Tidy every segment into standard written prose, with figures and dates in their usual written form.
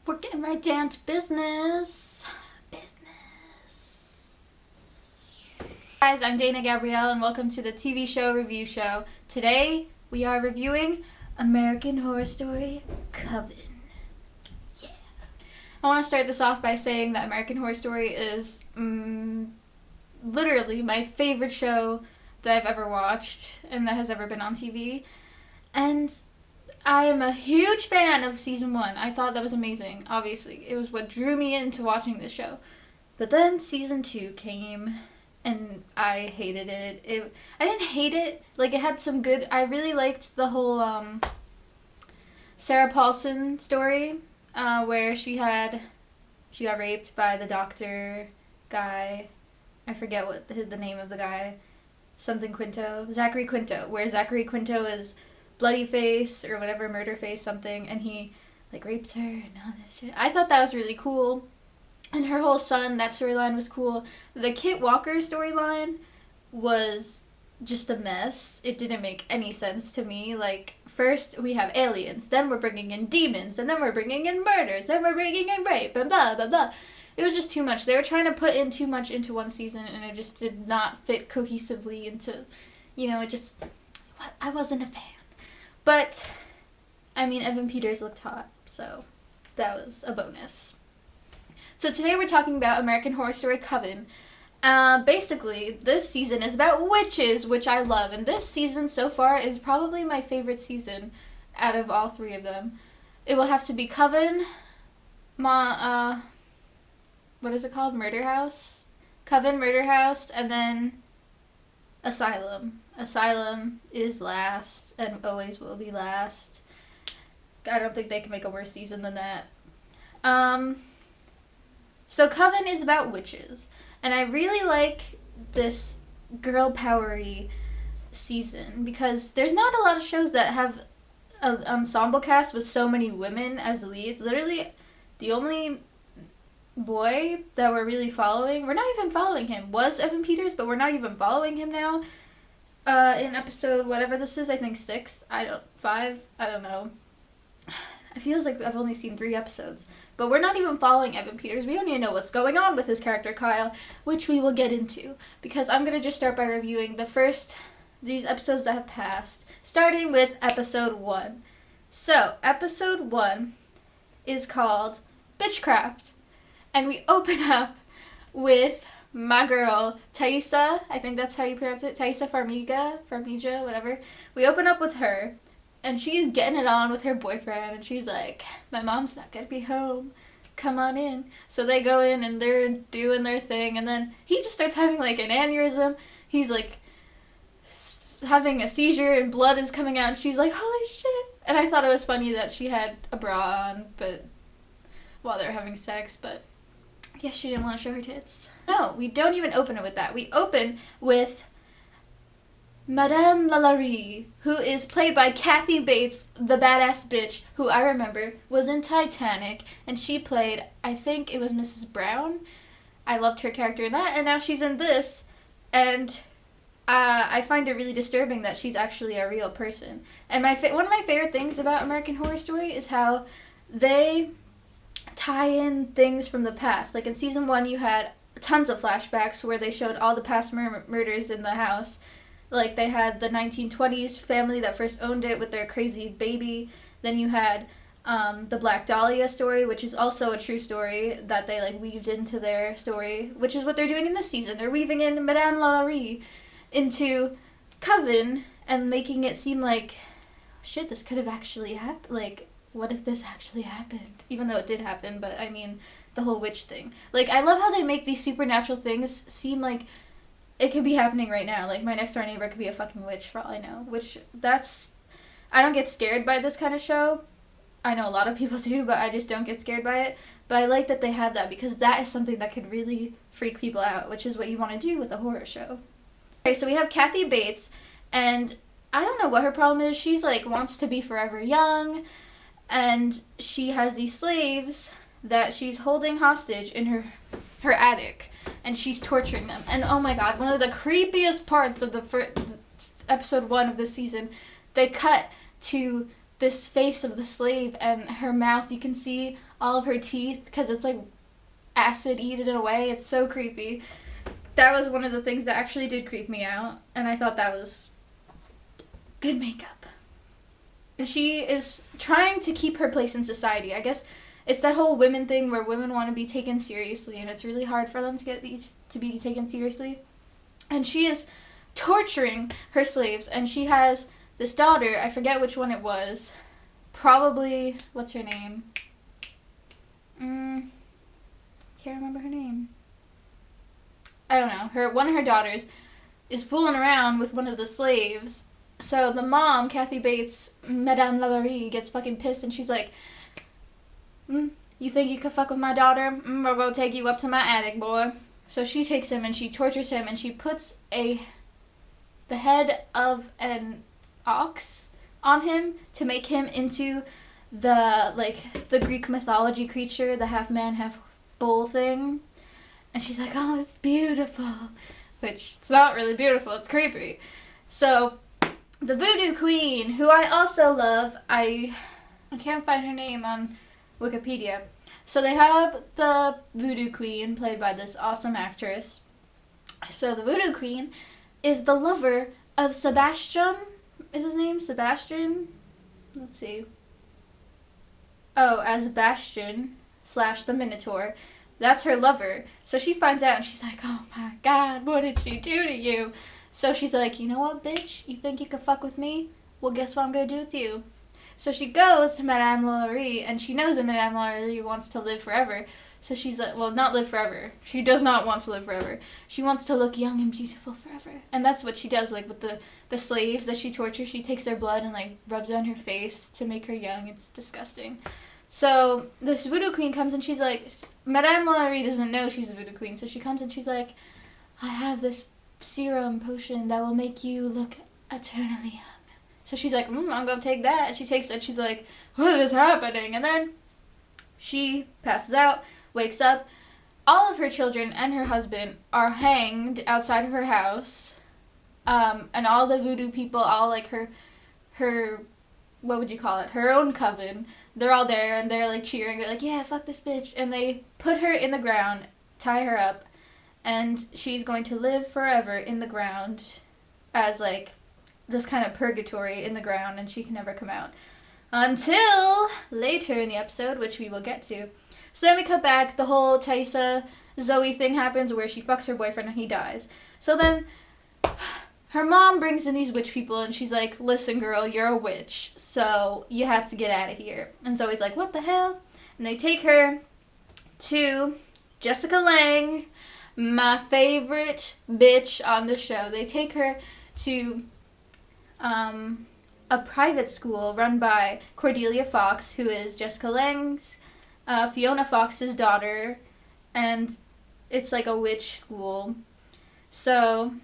We're getting right down to business. Guys, I'm Dana Gabrielle and welcome to the TV show review show. Today we are reviewing American Horror Story Coven. Yeah. I want to start this off by saying that American Horror Story is literally my favorite show that I've ever watched and that has ever been on TV. And I am a huge fan of season 1. I thought that was amazing, obviously. It was what drew me into watching this show. But then season 2 came and I hated it. I didn't hate it. Like, it had some good... I really liked the whole Sarah Paulson story where she got raped by the doctor guy. I forget what the name of the guy. Something Quinto. Zachary Quinto. Where Zachary Quinto is bloody face or whatever, murder face something, and he like rapes her and all this shit. I thought that was really cool. And her whole son, that storyline was cool. The Kit Walker storyline was just a mess. It didn't make any sense to me. Like, first we have aliens, then we're bringing in demons, and then we're bringing in murders, then we're bringing in rape, and blah, blah, blah. It was just too much. They were trying to put in too much into one season, and it just did not fit cohesively into, it just... I wasn't a fan. But, I mean, Evan Peters looked hot, so that was a bonus. So today we're talking about American Horror Story Coven. Basically, this season is about witches, which I love. And this season so far is probably my favorite season out of all 3 of them. It will have to be Coven, what is it called? Murder House? Coven, Murder House, and then Asylum. Asylum is last and always will be last. I don't think they can make a worse season than that. So Coven is about witches, and I really like this girl powery season because there's not a lot of shows that have an ensemble cast with so many women as leads. Literally, the only boy that we're really following, we're not even following him, was Evan Peters, but we're not even following him now. In episode whatever this is, I think 5, I don't know. It feels like I've only seen 3 episodes. But we're not even following Evan Peters. We don't even know what's going on with his character, Kyle, which we will get into. Because I'm going to just start by reviewing these episodes that have passed. Starting with episode 1. So, episode 1 is called Bitchcraft. And we open up with my girl, Thaisa. I think that's how you pronounce it. Thaisa Farmiga, whatever. We open up with her. And she's getting it on with her boyfriend, and she's like, my mom's not gonna be home. Come on in. So they go in, and they're doing their thing, and then he just starts having, like, an aneurysm. He's, like, having a seizure, and blood is coming out, and she's like, holy shit. And I thought it was funny that she had a bra on, but while they were having sex, but I guess she didn't want to show her tits. No, we don't even open it with that. We open with Madame LaLaurie, who is played by Kathy Bates, the badass bitch, who I remember was in Titanic, and she played, I think it was Mrs. Brown. I loved her character in that, and now she's in this, and I find it really disturbing that she's actually a real person. And one of my favorite things about American Horror Story is how they tie in things from the past. Like in season 1, you had tons of flashbacks where they showed all the past murders in the house. Like, they had the 1920s family that first owned it with their crazy baby. Then you had the Black Dahlia story, which is also a true story that they, like, weaved into their story, which is what they're doing in this season. They're weaving in Madame LaLaurie into Coven and making it seem like, shit, this could have actually happened. Like, what if this actually happened? Even though it did happen, but, I mean, the whole witch thing. Like, I love how they make these supernatural things seem like it could be happening right now. Like, my next door neighbor could be a fucking witch for all I know. I don't get scared by this kind of show. I know a lot of people do, but I just don't get scared by it. But I like that they have that because that is something that could really freak people out, which is what you want to do with a horror show. Okay, so we have Kathy Bates, and I don't know what her problem is. She's, like, wants to be forever young, and she has these slaves that she's holding hostage in her attic. And she's torturing them. And oh my god, one of the creepiest parts of the episode 1 of this season, they cut to this face of the slave, and her mouth, you can see all of her teeth because it's like acid eaten away. It's so creepy. That was one of the things that actually did creep me out, and I thought that was good makeup. And she is trying to keep her place in society. I guess it's that whole women thing where women want to be taken seriously, and it's really hard for them to be taken seriously. And she is torturing her slaves, and she has this daughter, I forget which one it was, probably, what's her name? Can't remember her name. I don't know. One of her daughters is fooling around with one of the slaves. So the mom, Kathy Bates, Madame LaLaurie, gets fucking pissed, and she's like, you think you could fuck with my daughter? I'll go take you up to my attic, boy. So she takes him and she tortures him, and she puts the head of an ox on him to make him into the Greek mythology creature, the half man, half bull thing. And she's like, oh, it's beautiful. Which, it's not really beautiful, it's creepy. So, the Voodoo Queen, who I also love, I can't find her name on Wikipedia. So they have the Voodoo Queen, played by this awesome actress. So the Voodoo Queen is the lover of Sebastian. Is his name Sebastian? Let's see. Oh, as Bastion / the Minotaur. That's her lover. So she finds out and she's like, oh my god, what did she do to you? So she's like, you know what, bitch? You think you can fuck with me? Well, guess what I'm going to do with you? So she goes to Madame LaLaurie, and she knows that Madame LaLaurie wants to live forever. So she's like, well, not live forever. She does not want to live forever. She wants to look young and beautiful forever. And that's what she does, like, with the slaves that she tortures. She takes their blood and, like, rubs it on her face to make her young. It's disgusting. So this Voodoo Queen comes, and she's like, Madame LaLaurie doesn't know she's a Voodoo Queen. So she comes, and she's like, I have this serum potion that will make you look eternally young. So she's like, I'm going to take that. And she takes it. She's like, what is happening? And then she passes out, wakes up. All of her children and her husband are hanged outside of her house. And all the voodoo people, all like her, what would you call it? Her own coven. They're all there and they're like cheering. They're like, yeah, fuck this bitch. And they put her in the ground, tie her up. And she's going to live forever in the ground as like this kind of purgatory in the ground, and she can never come out until later in the episode, which we will get to. So then we cut back, the whole Thaisa Zoe thing happens where she fucks her boyfriend and he dies. So then her mom brings in these witch people, and she's like, listen girl, you're a witch, so you have to get out of here. And Zoe's like, what the hell? And they take her to Jessica Lange, my favorite bitch on the show. They take her to a private school run by Cordelia Fox, who is Jessica Lange's, Fiona Fox's daughter, and it's like a witch school. So,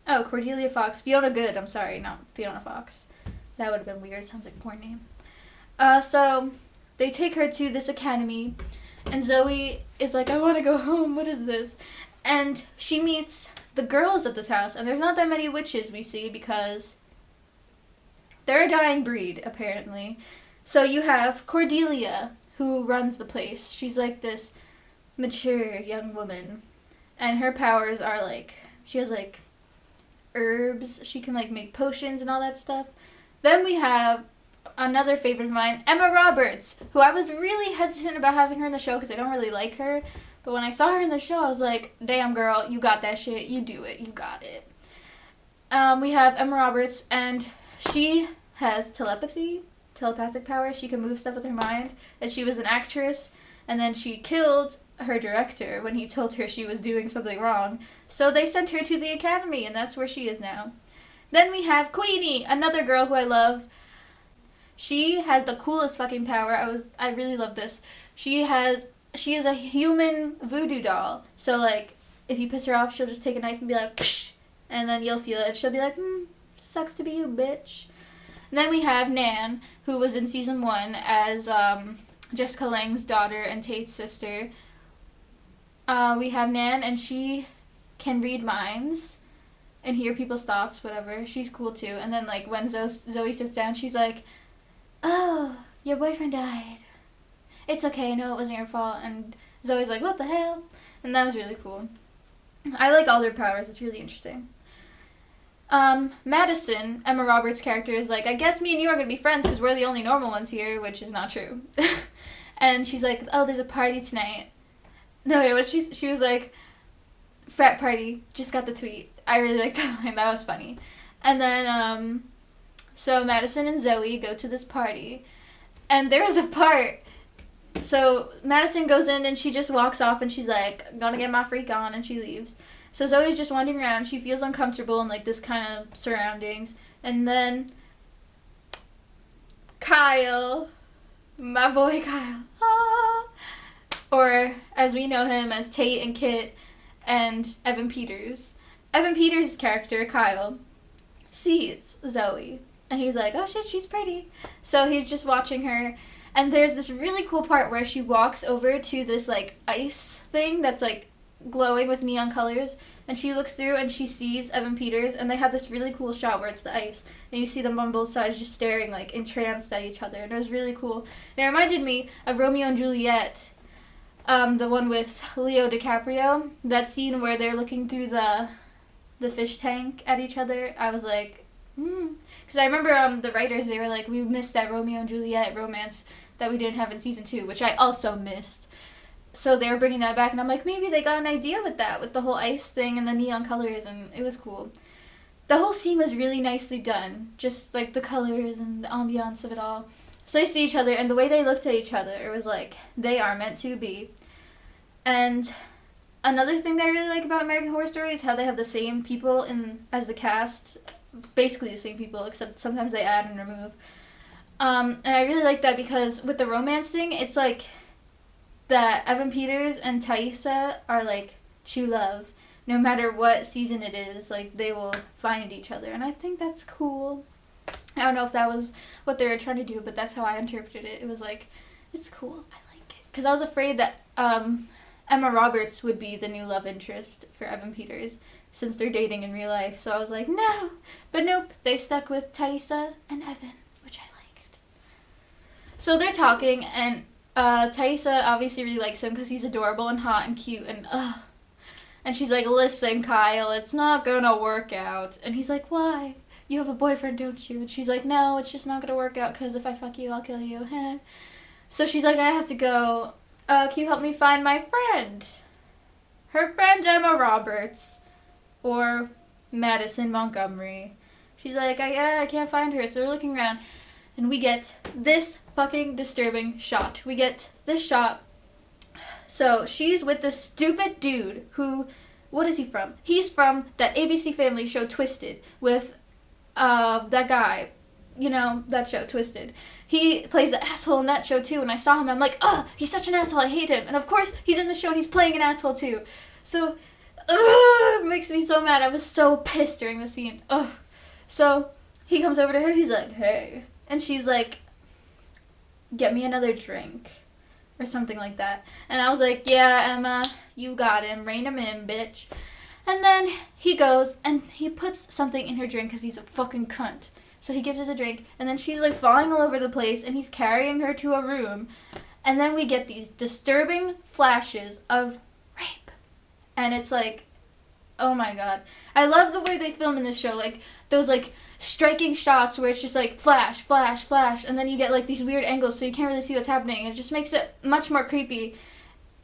Cordelia Fox, Fiona Good, I'm sorry, not Fiona Fox. That would have been weird, sounds like a porn name. So, they take her to this academy, and Zoe is like, I want to go home, what is this? And she meets the girls of this house, and there's not that many witches we see because they're a dying breed, apparently. So you have Cordelia, who runs the place. She's like this mature young woman, and her powers are like, she has like herbs, she can like make potions and all that stuff. Then we have another favorite of mine, Emma Roberts, who I was really hesitant about having her in the show because I don't really like her. But when I saw her in the show, I was like, damn girl, you got that shit. You do it. You got it. We have Emma Roberts, and she has telepathic power. She can move stuff with her mind. And she was an actress, and then she killed her director when he told her she was doing something wrong. So they sent her to the academy, and that's where she is now. Then we have Queenie, another girl who I love. She has the coolest fucking power. I really love this. She is a human voodoo doll. So, like, if you piss her off, she'll just take a knife and be like, psh, and then you'll feel it. She'll be like, sucks to be you, bitch. And then we have Nan, who was in season 1 as Jessica Lange's daughter and Tate's sister. We have Nan, and she can read minds. and hear people's thoughts, whatever. She's cool too. And then like when Zoe sits down, she's like, "Oh, your boyfriend died. It's okay, I know it wasn't your fault." And Zoe's like, "What the hell?" And that was really cool. I like all their powers. It's really interesting. Madison, Emma Roberts' character, is like, "I guess me and you are going to be friends because we're the only normal ones here," which is not true. And she's like, "Oh, there's a party tonight." No, yeah, but she was like, "Frat party, just got the tweet." I really liked that line. That was funny. And then, so Madison and Zoe go to this party. And there was a part, so Madison goes in and she just walks off and she's like, "Gonna get my freak on," and she leaves. So Zoe's just wandering around. She feels uncomfortable in like this kind of surroundings. And then Kyle, my boy Kyle, or as we know him as Tate and Kit and Evan Peters. Evan Peters' character, Kyle, sees Zoe. And he's like, "Oh shit, she's pretty." So he's just watching her. And there's this really cool part where she walks over to this like ice thing that's like glowing with neon colors. And she looks through and she sees Evan Peters. And they have this really cool shot where it's the ice. And you see them on both sides just staring like entranced at each other. And it was really cool. And it reminded me of Romeo and Juliet. The one with Leo DiCaprio. That scene where they're looking through the fish tank at each other. I was like, Because I remember the writers, they were like, "We missed that Romeo and Juliet romance that we didn't have in season 2, which I also missed." So they were bringing that back, and I'm like, maybe they got an idea with that, with the whole ice thing and the neon colors, and it was cool. The whole scene was really nicely done, just like the colors and the ambiance of it all. So they see each other, and the way they looked at each other, it was like, they are meant to be. And another thing that I really like about American Horror Story is how they have the same people as the cast, basically the same people, except sometimes they add and remove. And I really like that because with the romance thing, it's like that Evan Peters and Thaisa are like true love. No matter what season it is, like they will find each other. And I think that's cool. I don't know if that was what they were trying to do, but that's how I interpreted it. It was like, it's cool. I like it. Because I was afraid that Emma Roberts would be the new love interest for Evan Peters since they're dating in real life. So I was like, no. But nope, they stuck with Thaisa and Evan, which I liked. So they're talking, and Thaisa obviously really likes him because he's adorable and hot and cute, and she's like, "Listen, Kyle, it's not gonna work out." And he's like, "Why? You have a boyfriend, don't you?" And she's like, "No, it's just not gonna work out because if I fuck you, I'll kill you." So she's like, "I have to go. Can you help me find my friend?" Her friend Emma Roberts, or Madison Montgomery. She's like, I can't find her. So we're looking around, and we get this fucking disturbing shot. We get this shot. So she's with this stupid dude who, what is he from? He's from that ABC Family show Twisted with that guy. You know, that show, Twisted. He plays the asshole in that show, too. And I saw him, and I'm like, he's such an asshole. I hate him. And, of course, he's in the show, and he's playing an asshole, too. So, it makes me so mad. I was so pissed during the scene. So, he comes over to her. He's like, "Hey." And she's like, "Get me another drink." Or something like that. And I was like, "Yeah, Emma, you got him. Rein him in, bitch." And then he goes, and he puts something in her drink because he's a fucking cunt. So he gives her the drink, and then she's like falling all over the place, and he's carrying her to a room. And then we get these disturbing flashes of rape. And it's like, oh my god. I love the way they film in this show. Like, those like striking shots where it's just like flash, flash, flash. And then you get like these weird angles so you can't really see what's happening. It just makes it much more creepy.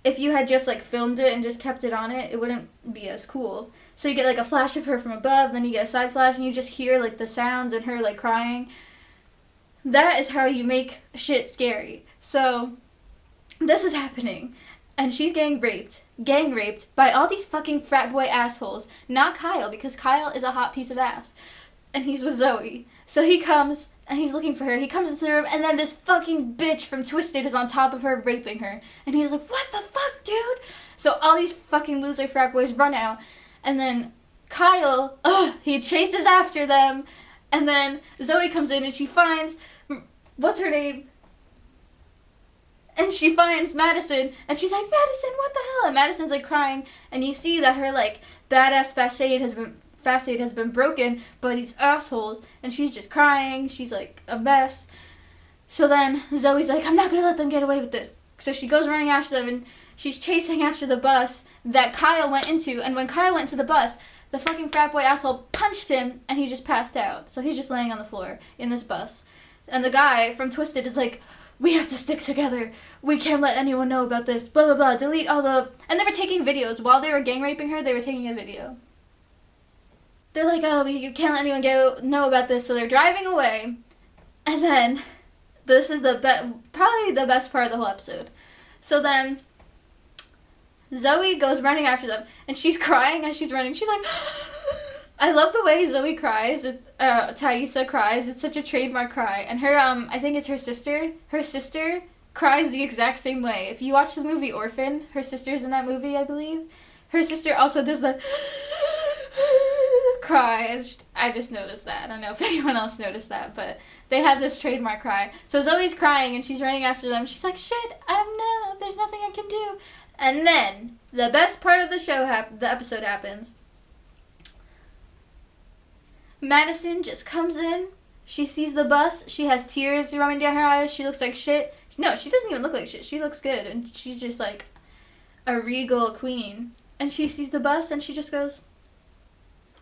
If you had just like filmed it and just kept it on it, it wouldn't be as cool. So you get like a flash of her from above, then you get a side flash, and you just hear like the sounds and her like crying. That is how you make shit scary. So this is happening, and she's gang raped by all these fucking frat boy assholes. Not Kyle, because Kyle is a hot piece of ass, and he's with Zoe. So he comes, and he's looking for her. He comes into the room, and then this fucking bitch from Twisted is on top of her, raping her. And he's like, "What the fuck, dude?" So all these fucking loser frat boys run out, and then Kyle, he chases after them, and then Zoe comes in, and she finds, what's her name? And she finds Madison, and she's like, "Madison, what the hell?" And Madison's like crying, and you see that her like badass facade has been fast aid has been broken by these assholes, and she's just crying. She's like a mess. So then Zoe's like, I'm not gonna let them get away with this. So she goes running after them, and she's chasing after the bus that Kyle went into. And when Kyle went to the bus, the fucking frat boy asshole punched him, and he just passed out. So he's just laying on the floor in this bus. And the guy from Twisted is like, we have to stick together. We can't let anyone know about this. Blah, blah, blah. Delete all the... And they were taking videos. While they were gang raping her, they were taking a video. They're like, oh, we can't let anyone know about this. So they're driving away. And then... This is probably the best part of the whole episode. So then, Zoe goes running after them, and she's crying as she's running. She's like, I love the way Zoe cries. Thaisa cries. It's such a trademark cry. And her, I think it's her sister. Her sister cries the exact same way. If you watch the movie Orphan, her sister's in that movie, I believe. Her sister also does the cry. And I just noticed that. I don't know if anyone else noticed that, but they have this trademark cry. So Zoe's crying, and she's running after them. She's like, shit, there's nothing I can do. And then, the best part of the show, the episode happens. Madison just comes in. She sees the bus. She has tears running down her eyes. She looks like shit. No, she doesn't even look like shit. She looks good, and she's just like a regal queen. And she sees the bus, and she just goes...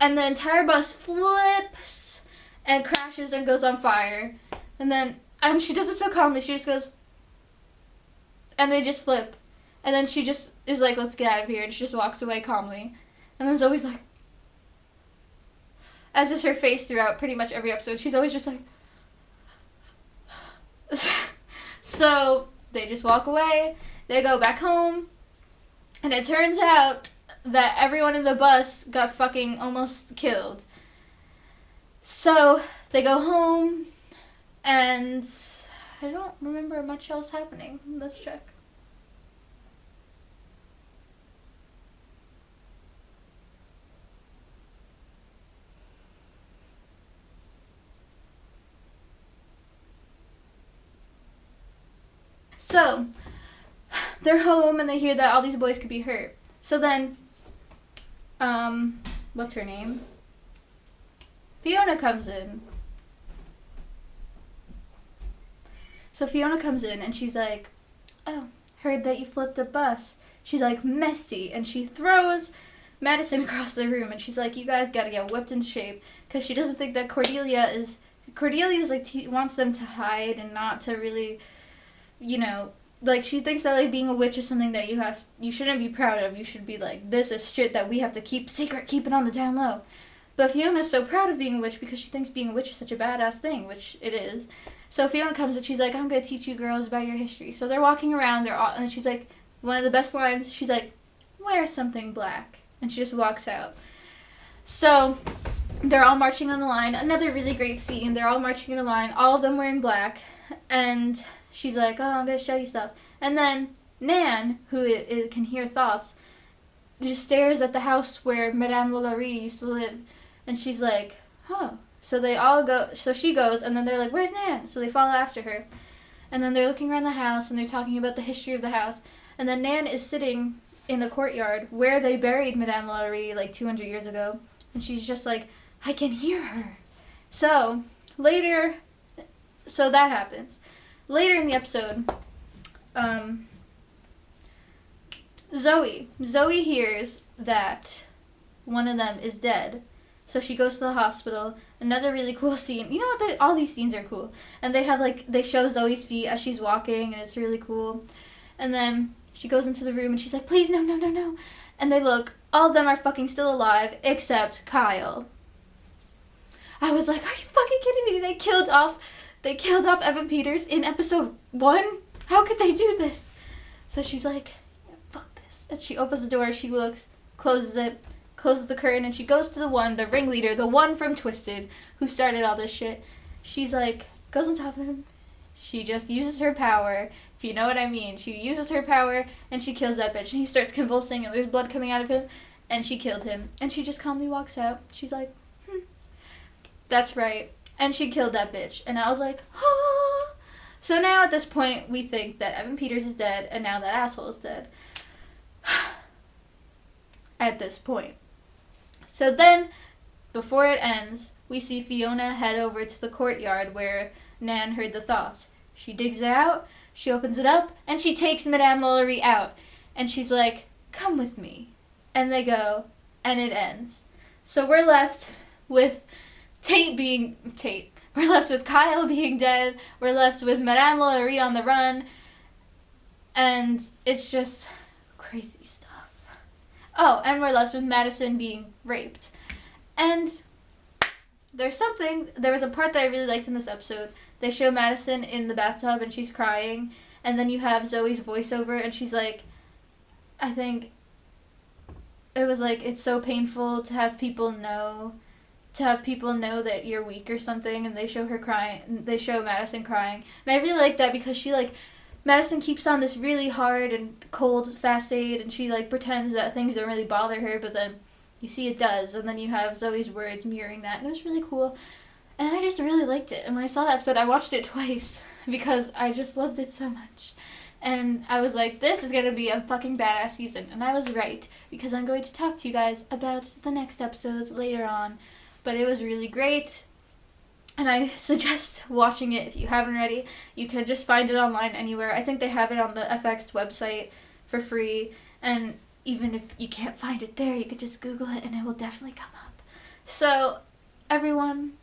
And the entire bus flips and crashes and goes on fire. And she does it so calmly. She just goes... And they just flip. And then she just is like, let's get out of here. And she just walks away calmly. And then Zoe's like... As is her face throughout pretty much every episode. She's always just like... So, they just walk away. They go back home. And it turns out that everyone in the bus got fucking almost killed. So, they go home. And I don't remember much else happening. Let's check. So, they're home and they hear that all these boys could be hurt. So then, what's her name? Fiona comes in. So Fiona comes in and she's like, oh, heard that you flipped a bus. She's like, messy. And she throws Madison across the room and she's like, you guys gotta get whipped into shape. Because she doesn't think that Cordelia is like, wants them to hide and not to really... You know, like, she thinks that, like, being a witch is something that you shouldn't be proud of. You should be like, this is shit that we have to keep secret, keep it on the down low. But Fiona's so proud of being a witch because she thinks being a witch is such a badass thing, which it is. So Fiona comes and she's like, I'm going to teach you girls about your history. So they're walking around, and she's like, one of the best lines, she's like, wear something black. And she just walks out. So they're all marching on the line. Another really great scene. They're all marching in a line, all of them wearing black. And... she's like, oh, I'm going to show you stuff. And then Nan, who can hear thoughts, just stares at the house where Madame LaLaurie used to live. And she's like, oh. So they all go, so she goes, and then they're like, where's Nan? So they follow after her. And then they're looking around the house, and they're talking about the history of the house. And then Nan is sitting in the courtyard where they buried Madame LaLaurie like 200 years ago. And she's just like, I can hear her. So later, so that happens. Later in the episode, Zoe hears that one of them is dead. So she goes to the hospital. Another really cool scene. You know what? All these scenes are cool. And they have, like, they show Zoe's feet as she's walking, and it's really cool. And then she goes into the room, and she's like, please, no, no, no, no. And they look. All of them are fucking still alive, except Kyle. I was like, are you fucking kidding me? They killed off Evan Peters in episode 1? How could they do this? So she's like, fuck this. And she opens the door, she looks, closes it, closes the curtain, and she goes to the ringleader, the one from Twisted, who started all this shit. She's like, goes on top of him. She just uses her power, if you know what I mean. She uses her power, and she kills that bitch. And he starts convulsing, and there's blood coming out of him, and she killed him. And she just calmly walks out. She's like, that's right. And she killed that bitch. And I was like, ah. So now at this point, we think that Evan Peters is dead, and now that asshole is dead. At this point. So then, before it ends, we see Fiona head over to the courtyard where Nan heard the thoughts. She digs it out, she opens it up, and she takes Madame LaLaurie out. And she's like, come with me. And they go, and it ends. So we're left with We're left with Kyle being dead. We're left with Madame LaLaurie on the run. And it's just crazy stuff. Oh, and we're left with Madison being raped. And there was a part that I really liked in this episode. They show Madison in the bathtub and she's crying. And then you have Zoe's voiceover and she's like, I think it was like, it's so painful to have people know that you're weak or something, and they show her crying, they show Madison crying. And I really like that because she, like, Madison keeps on this really hard and cold facade, and she, like, pretends that things don't really bother her, but then you see it does, and then you have Zoe's words mirroring that, and it was really cool. And I just really liked it. And when I saw that episode, I watched it twice because I just loved it so much. And I was like, this is going to be a fucking badass season. And I was right, because I'm going to talk to you guys about the next episodes later on. But it was really great, and I suggest watching it if you haven't already. You can just find it online anywhere. I think they have it on the FX website for free, and even if you can't find it there, you could just Google it, and it will definitely come up. So, everyone,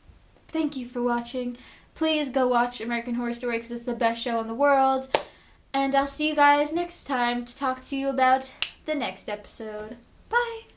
thank you for watching. Please go watch American Horror Story because it's the best show in the world. And I'll see you guys next time to talk to you about the next episode. Bye!